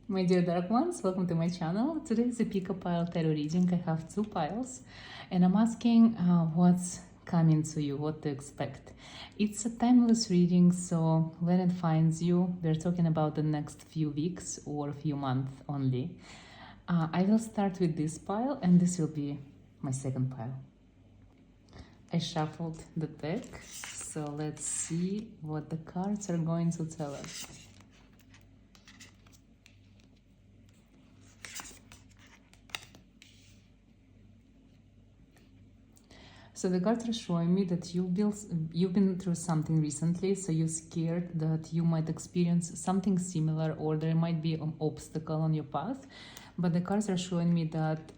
My dear dark ones, welcome to my channel. Today is a pick a pile tarot reading. I have two piles and I'm asking what's coming to you, what to expect. It's a timeless reading, so when it finds you, we're talking about the next few weeks or few months only. I will start with this pile and this will be my second pile. I shuffled the deck, so let's see what the cards are going to tell us. So the cards are showing me that you've been through something recently, so you're scared that you might experience something similar or there might be an obstacle on your path. But the cards are showing me that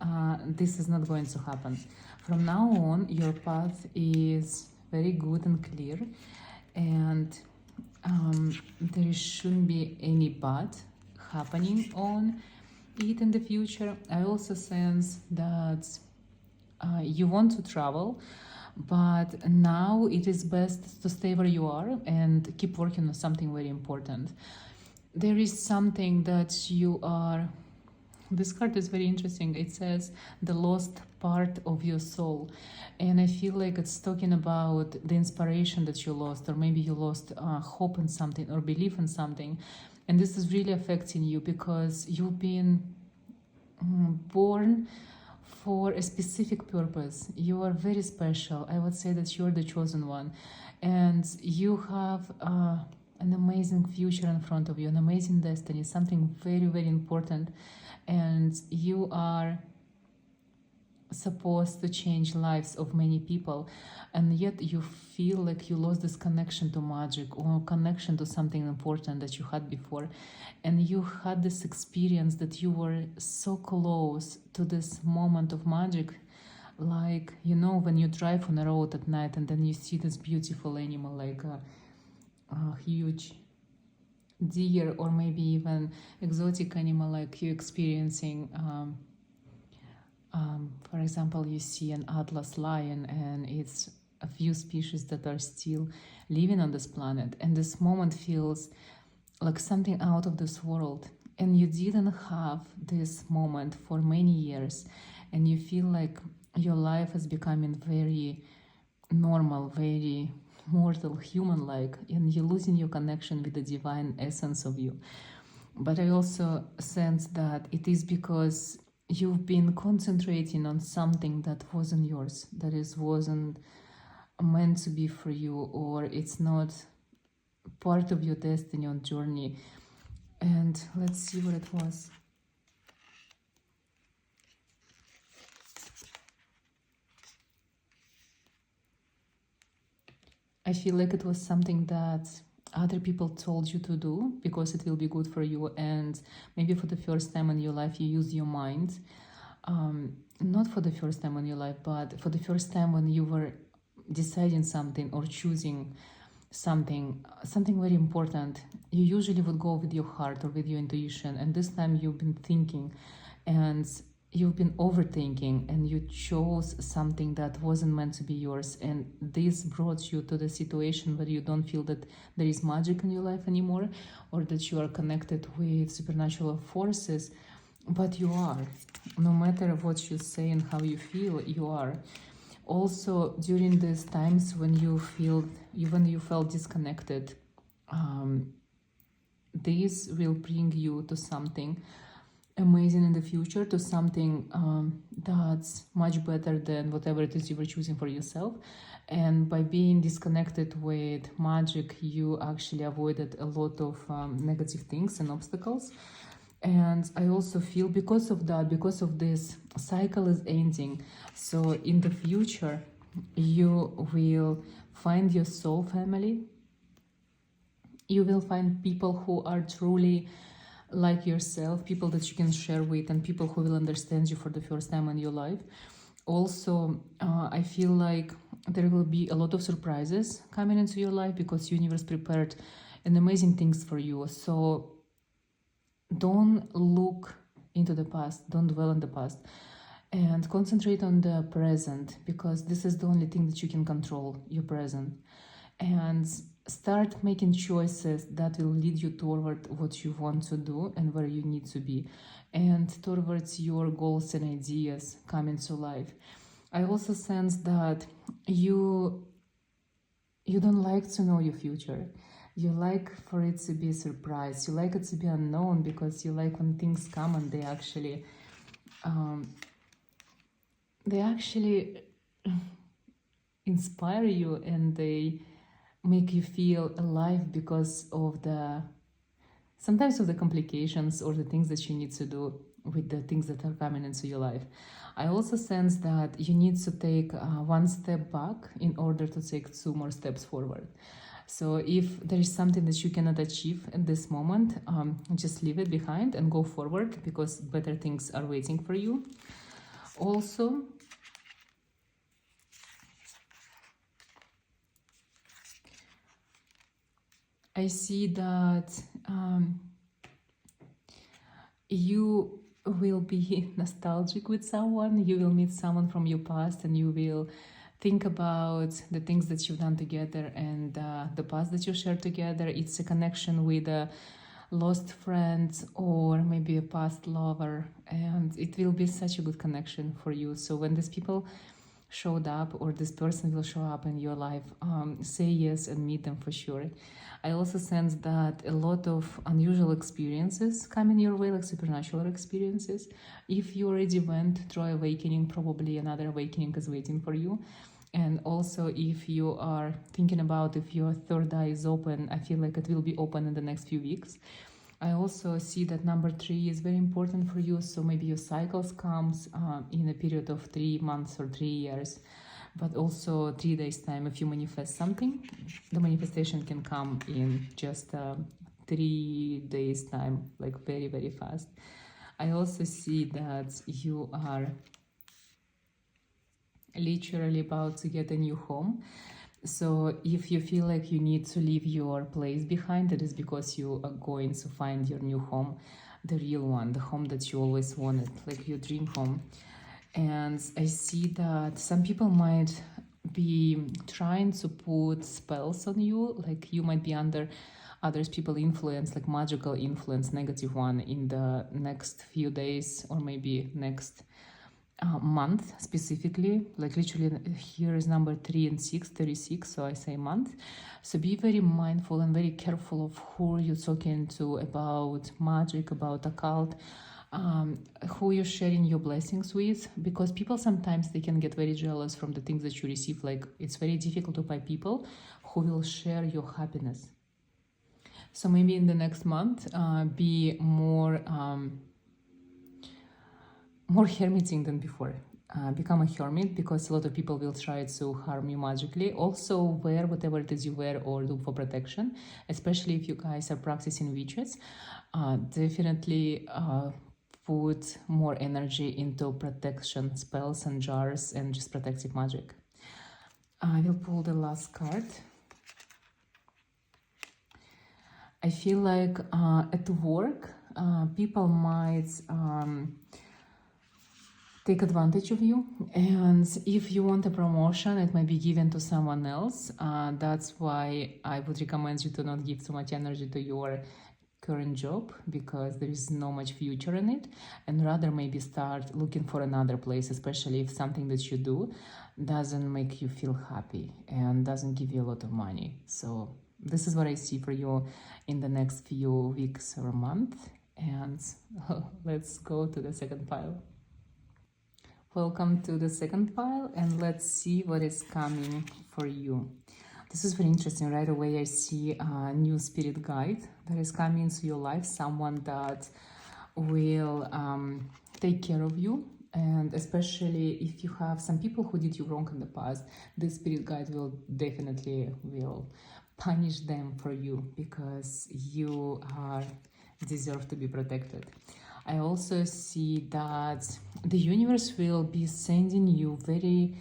this is not going to happen. From now on, your path is very good and clear, and there shouldn't be any bad happening on it in the future. I also sense that you want to travel, but now it is best to stay where you are and keep working on something very important. There is something that you are... This card is very interesting. It says the lost part of your soul, and I feel like it's talking about the inspiration that you lost, or maybe you lost hope in something or belief in something, and this is really affecting you because you've been born for a specific purpose. You are very special. I would say that you're the chosen one, and you have an amazing future in front of you, an amazing destiny, something very, very important, and you are supposed to change lives of many people, and yet you feel like you lost this connection to magic or connection to something important that you had before, and you had this experience that you were so close to this moment of magic, like, you know, when you drive on a road at night and then you see this beautiful animal like a huge deer, or maybe even exotic animal like you experiencing for example, you see an atlas lion, and it's a few species that are still living on this planet, and this moment feels like something out of this world, and you didn't have this moment for many years, and you feel like your life is becoming very normal, very mortal, human-like, and you're losing your connection with the divine essence of you. But I also sense that it is because you've been concentrating on something that wasn't yours, that wasn't meant to be for you, or it's not part of your destiny or journey. And let's see what it was. I feel like it was something that other people told you to do because it will be good for you, and maybe for the first time in your life you use your mind, not for the first time in your life, but for the first time when you were deciding something or choosing something very important. You usually would go with your heart or with your intuition, and this time you've been thinking and you've been overthinking, and you chose something that wasn't meant to be yours, and this brought you to the situation where you don't feel that there is magic in your life anymore, or that you are connected with supernatural forces, but you are. No matter what you say and how you feel, you are. Also, during these times when you felt disconnected, this will bring you to something amazing in the future, to something that's much better than whatever it is you were choosing for yourself. And by being disconnected with magic, you actually avoided a lot of negative things and obstacles. And I also feel because of that, because of this, cycle is ending. So in the future, you will find your soul family. You will find people who are truly like yourself, people that you can share with, and people who will understand you for the first time in your life. Also, I feel like there will be a lot of surprises coming into your life because universe prepared an amazing things for you. So don't look into the past, don't dwell on the past, and concentrate on the present, because this is the only thing that you can control, your present. And start making choices that will lead you toward what you want to do and where you need to be, and towards your goals and ideas coming to life. I also sense that you don't like to know your future. You like for it to be a surprise. You like it to be unknown, because you like when things come and they actually inspire you, and they make you feel alive because of sometimes of the complications or the things that you need to do with the things that are coming into your life. I also sense that you need to take one step back in order to take 2 more steps forward. So if there is something that you cannot achieve at this moment, just leave it behind and go forward, because better things are waiting for you. Also, I see that you will be nostalgic with someone. You will meet someone from your past, and you will think about the things that you've done together and the past that you shared together. It's a connection with a lost friend or maybe a past lover, and it will be such a good connection for you. So when these people showed up, or this person will show up in your life, say yes and meet them for sure. I also sense that a lot of unusual experiences come in your way, like supernatural experiences. If you already went through awakening, probably another awakening is waiting for you. And also, if you are thinking about if your third eye is open, I feel like it will be open in the next few weeks. I also see that number 3 is very important for you. So maybe your cycles comes in a period of 3 months or 3 years, but also 3 days time. If you manifest something, the manifestation can come in just 3 days time, like very, very fast. I also see that you are literally about to get a new home. So if you feel like you need to leave your place behind, it is because you are going to find your new home, the real one, the home that you always wanted, like your dream home. And I see that some people might be trying to put spells on you, like you might be under others people influence, like magical influence, negative one, in the next few days, or maybe next month specifically. Like literally here is number 3 and 6, 36, so I say month. So be very mindful and very careful of who you're talking to about magic, about occult, who you're sharing your blessings with, because people sometimes they can get very jealous from the things that you receive. Like it's very difficult to find people who will share your happiness. So maybe in the next month, be more hermiting than before. Become a hermit, because a lot of people will try to harm you magically. Also wear whatever it is you wear or do for protection, especially if you guys are practicing witches. Definitely put more energy into protection spells and jars and just protective magic. I will pull the last card. I feel like at work, people might take advantage of you, and if you want a promotion, it might be given to someone else. That's why I would recommend you to not give too much energy to your current job, because there is no much future in it, and rather maybe start looking for another place, especially if something that you do doesn't make you feel happy and doesn't give you a lot of money. So this is what I see for you in the next few weeks or month. And let's go to the second pile. Welcome to the second pile, and let's see what is coming for you. This is very interesting. Right away I see a new spirit guide that is coming into your life, someone that will take care of you. And especially if you have some people who did you wrong in the past, this spirit guide will definitely punish them for you, because you deserve to be protected. I also see that the universe will be sending you very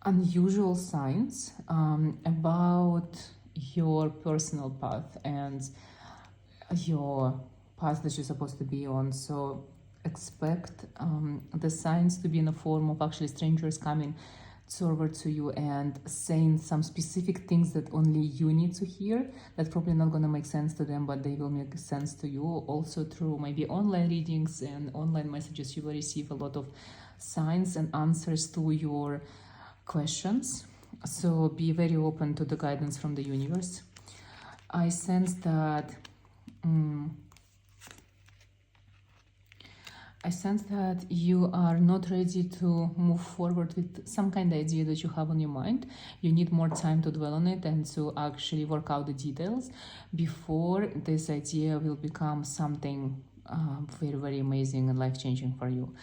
unusual signs about your personal path and your path that you're supposed to be on. So expect the signs to be in the form of actually strangers coming forward to you and saying some specific things that only you need to hear, that probably not going to make sense to them, but they will make sense to you. Also through maybe online readings and online messages, you will receive a lot of signs and answers to your questions. So be very open to the guidance from the universe. I sense that you are not ready to move forward with some kind of idea that you have on your mind. You need more time to dwell on it and to actually work out the details before this idea will become something very, very amazing and life-changing for you.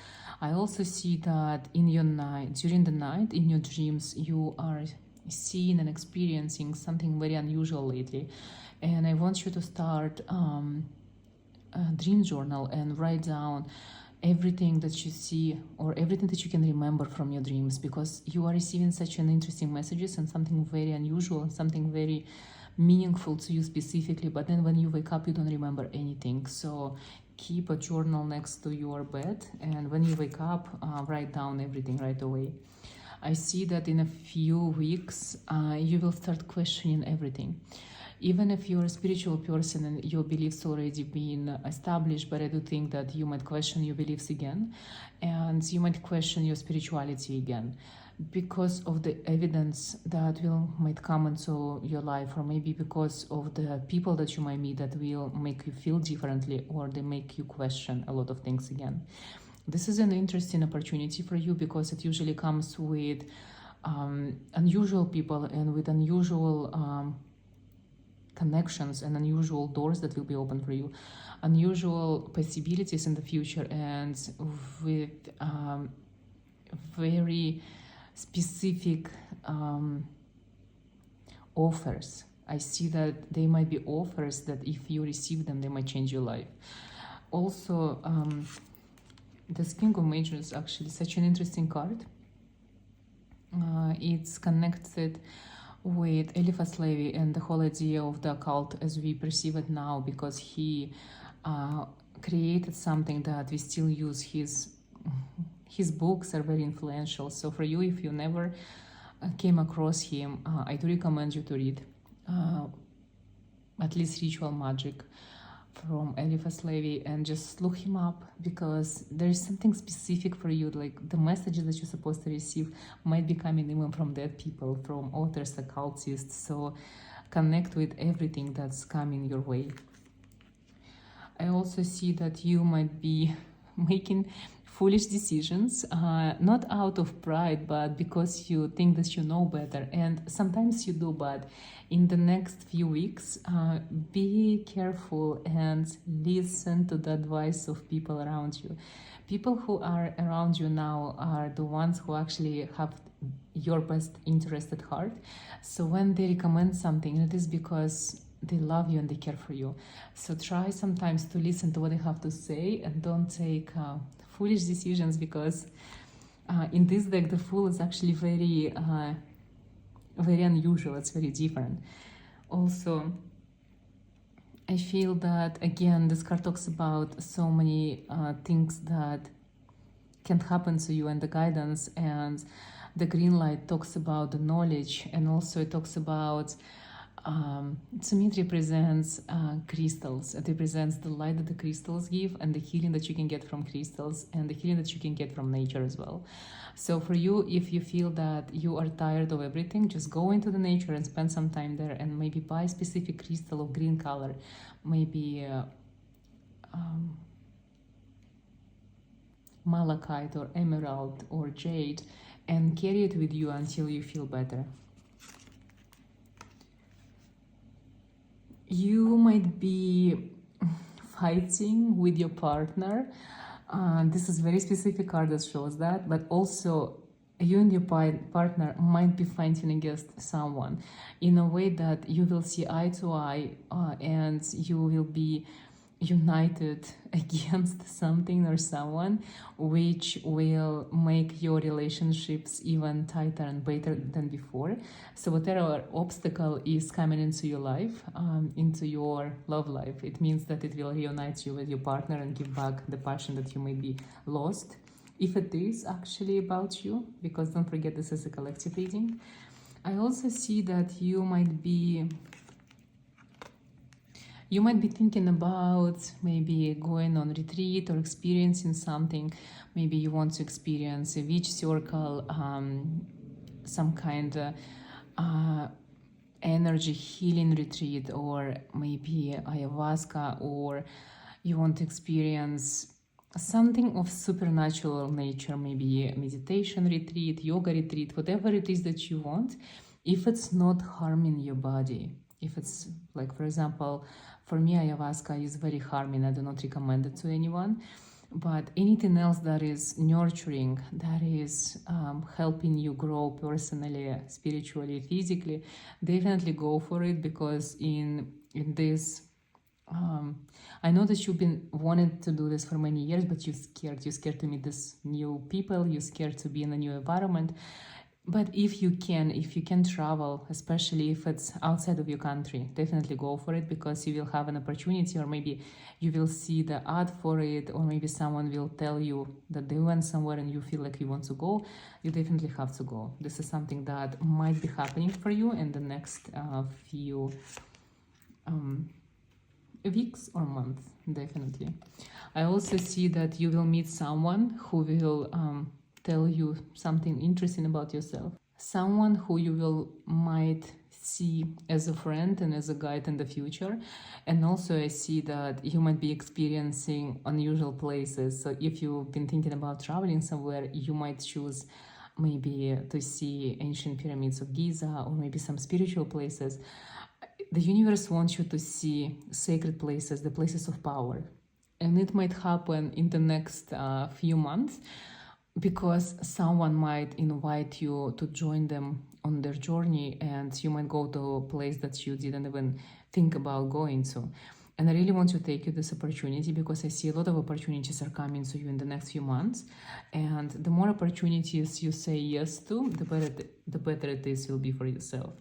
I also see that in your night, during the night, in your dreams, you are seeing and experiencing something very unusual lately. And I want you to start a dream journal and write down everything that you see or everything that you can remember from your dreams, because you are receiving such an interesting messages and something very unusual and something very meaningful to you specifically, but then when you wake up you don't remember anything. So keep a journal next to your bed, and when you wake up, write down everything right away. I see that in a few weeks you will start questioning everything. Even if you're a spiritual person and your beliefs already been established, but I do think that you might question your beliefs again, and you might question your spirituality again because of the evidence that might come into your life, or maybe because of the people that you might meet that will make you feel differently, or they make you question a lot of things again. This is an interesting opportunity for you because it usually comes with unusual people and with unusual connections and unusual doors that will be open for you, unusual possibilities in the future, and with very specific offers. I see that they might be offers that if you receive them, they might change your life. Also, the King of Majors is actually such an interesting card. It's connected with Eliphas Levi and the whole idea of the occult as we perceive it now, because he created something that we still use. His books are very influential. So for you, if you never came across him, I do recommend you to read at least Ritual Magic from Eliphas Levi and just look him up, because there's something specific for you. Like the messages that you're supposed to receive might be coming even from dead people, from authors, occultists. So connect with everything that's coming your way. I also see that you might be making foolish decisions, not out of pride, but because you think that you know better. And sometimes you do, but in the next few weeks, be careful and listen to the advice of people around you. People who are around you now are the ones who actually have your best interest at heart. So when they recommend something, it is because they love you and they care for you. So try sometimes to listen to what they have to say and don't take foolish decisions, because in this deck the Fool is actually very unusual. It's very different. Also, I feel that again this card talks about so many things that can happen to you and the guidance, and the green light talks about the knowledge, and also it talks about to me it represents crystals. It represents the light that the crystals give and the healing that you can get from crystals and the healing that you can get from nature as well. So for you, if you feel that you are tired of everything, just go into the nature and spend some time there, and maybe buy a specific crystal of green color, maybe malachite or emerald or jade, and carry it with you until you feel better. You might be fighting with your partner. This is very specific card that shows that, but also you and your partner might be fighting against someone in a way that you will see eye to eye, and you will be united against something or someone, which will make your relationships even tighter and better than before. So whatever obstacle is coming into your life, into your love life, it means that it will reunite you with your partner and give back the passion that you may be lost if it is actually about you, because don't forget this is a collective reading. I also see that you might be thinking about maybe going on retreat or experiencing something. Maybe you want to experience a witch circle, some kind of energy healing retreat, or maybe ayahuasca, or you want to experience something of supernatural nature, maybe a meditation retreat, yoga retreat, whatever it is that you want, if it's not harming your body. If it's like, for example, for me, ayahuasca is very harming. I do not recommend it to anyone. But anything else that is nurturing, that is helping you grow personally, spiritually, physically, definitely go for it, because in this, I know that you've been wanting to do this for many years, but you're scared. You're scared to meet these new people. You're scared to be in a new environment. But if you can travel, especially if it's outside of your country, definitely go for it, because you will have an opportunity, or maybe you will see the ad for it, or maybe someone will tell you that they went somewhere and you feel like you want to go. You definitely have to go. This is something that might be happening for you in the next few weeks or months, definitely. I also see that you will meet someone who will tell you something interesting about yourself. Someone who you might see as a friend and as a guide in the future. And also I see that you might be experiencing unusual places. So if you've been thinking about traveling somewhere, you might choose maybe to see ancient pyramids of Giza, or maybe some spiritual places. The universe wants you to see sacred places, the places of power. And it might happen in the next few months, because someone might invite you to join them on their journey, and you might go to a place that you didn't even think about going to. And I really want to take you this opportunity, because I see a lot of opportunities are coming to you in the next few months. And the more opportunities you say yes to, the better it is will be for yourself.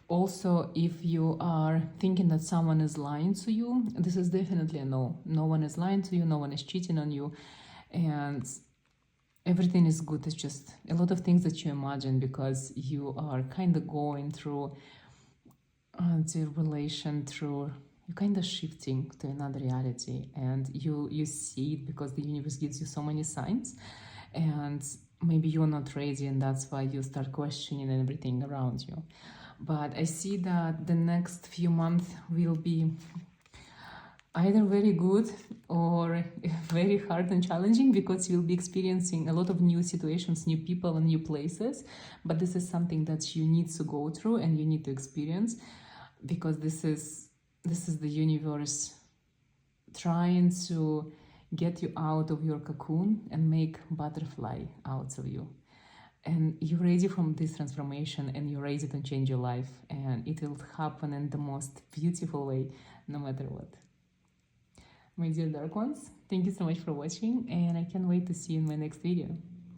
Also, if you are thinking that someone is lying to you, this is definitely a no. No one is lying to you, no one is cheating on you, and everything is good. It's just a lot of things that you imagine, because you are kind of going through the relation through, you're kind of shifting to another reality, and you see it because the universe gives you so many signs, and maybe you're not ready, and that's why you start questioning everything around you. But I see that the next few months will be either very good or very hard and challenging, because you'll be experiencing a lot of new situations, new people, and new places. But this is something that you need to go through and you need to experience, because this is the universe trying to get you out of your cocoon and make butterfly out of you. And you're ready from this transformation, and you're ready to change your life, and it will happen in the most beautiful way, no matter what. My dear dark ones, thank you so much for watching, and I can't wait to see you in my next video.